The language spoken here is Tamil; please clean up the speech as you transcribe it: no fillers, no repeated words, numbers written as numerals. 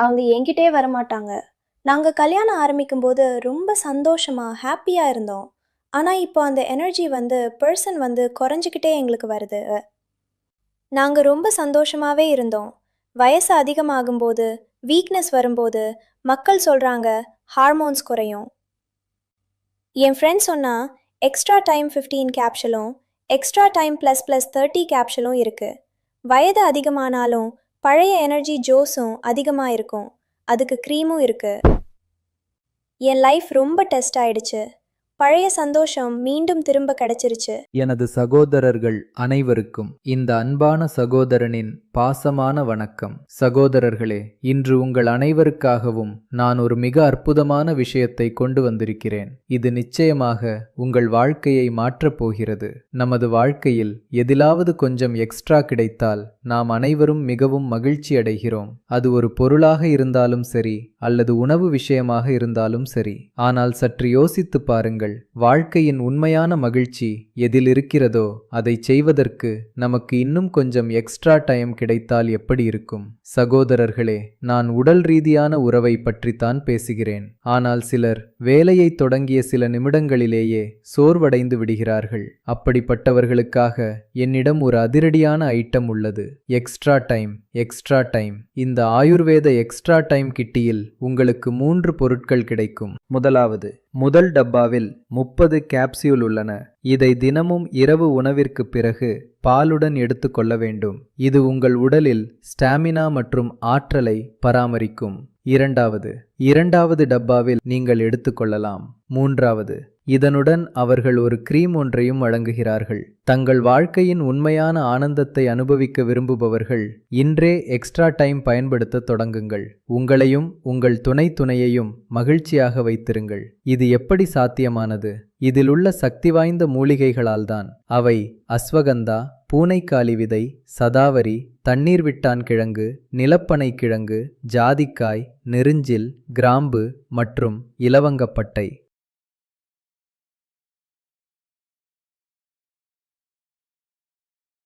அவங்க என்கிட்டயே வரமாட்டாங்க. நாங்க கல்யாணம் ஆரம்பிக்கும்போது ரொம்ப சந்தோஷமா, ஹேப்பியா இருந்தோம். ஆனா இப்போ அந்த எனர்ஜி பெர்சன் குறைஞ்சுக்கிட்டே எங்களுக்கு வருது. நாங்க ரொம்ப சந்தோஷமாவே இருந்தோம். வயசு அதிகமாகும்போது, வீக்னஸ் வரும்போது, மக்கள் சொல்றாங்க, ஹார்மோன்ஸ் குறையும். என் ஃப்ரெண்ட் சொன்னா, எக்ஸ்ட்ரா டைம் 15 கேப்சூலும், எக்ஸ்ட்ரா டைம் ப்ளஸ் ப்ளஸ் 30 கேப்சூலும் இருக்கு. வயது அதிகமானாலும், பழைய எனர்ஜி ஜோஸும் அதிகமா இருக்கும். அதுக்கு க்ரீமும் இருக்கு. என் லைஃப் ரொம்ப டெஸ்ட் ஆயிடுச்சு. பழைய சந்தோஷம் மீண்டும் திரும்ப கிடைச்சிருச்சு. எனது சகோதரர்கள் அனைவருக்கும் இந்த அன்பான சகோதரனின் பாசமான வணக்கம். சகோதரர்களே, இன்று உங்கள் அனைவருக்காகவும் நான் ஒரு மிக அற்புதமான விஷயத்தை கொண்டு வந்திருக்கிறேன். இது நிச்சயமாக உங்கள் வாழ்க்கையை மாற்றப் போகிறது. நமது வாழ்க்கையில் எதிலாவது கொஞ்சம் எக்ஸ்ட்ரா கிடைத்தால் நாம் அனைவரும் மிகவும் மகிழ்ச்சி அடைகிறோம். அது ஒரு பொருளாக இருந்தாலும் சரி, அல்லது உணவு விஷயமாக இருந்தாலும் சரி. ஆனால் சற்று யோசித்து பாருங்கள், வாழ்க்கையின் உண்மையான மகிழ்ச்சி எதில் இருக்கிறதோ அதை செய்வதற்கு நமக்கு இன்னும் கொஞ்சம் எக்ஸ்ட்ரா டைம் கிடைத்தால் எப்படி இருக்கும்? சகோதரர்களே, நான் உடல் ரீதியான உறவை பற்றித்தான் பேசுகிறேன். ஆனால் சிலர் வேலையை தொடங்கிய சில நிமிடங்களிலேயே சோர்வடைந்து விடுகிறார்கள். அப்படிப்பட்டவர்களுக்காக என்னிடம் ஒரு அதிரடியான ஐட்டம் உள்ளது. Extra time. Extra time. இந்த ஆயுர்வேத எக்ஸ்ட்ரா டைம் கிட்டியில் உங்களுக்கு 3 பொருட்கள் கிடைக்கும். முதல் டப்பாவில் 30 கேப்சியூல் உள்ளன. இதை தினமும் இரவு உணவிற்கு பிறகு பாலுடன் எடுத்துக்கொள்ள வேண்டும். இது உங்கள் உடலில் ஸ்டாமினா மற்றும் ஆற்றலை பராமரிக்கும். இரண்டாவது டப்பாவில் நீங்கள் எடுத்துக்கொள்ளலாம். இதனுடன் அவர்கள் ஒரு கிரீம் ஒன்றையும் வழங்குகிறார்கள். தங்கள் வாழ்க்கையின் உண்மையான ஆனந்தத்தை அனுபவிக்க விரும்புபவர்கள் இன்றே எக்ஸ்ட்ரா டைம் பயன்படுத்த தொடங்குங்கள். உங்களையும் உங்கள் துணையையும் மகிழ்ச்சியாக வைத்திருங்கள். இது எப்படி சாத்தியமானது? இதில் உள்ள சக்தி வாய்ந்த மூலிகைகளால்தான். அவை அஸ்வகந்தா, பூனைக்காளி விதை, சதாவரி, தண்ணீர் விட்டான் கிழங்கு, நிலப்பனை கிழங்கு, ஜாதிக்காய், நெருஞ்சில், கிராம்பு மற்றும் இலவங்கப்பட்டை.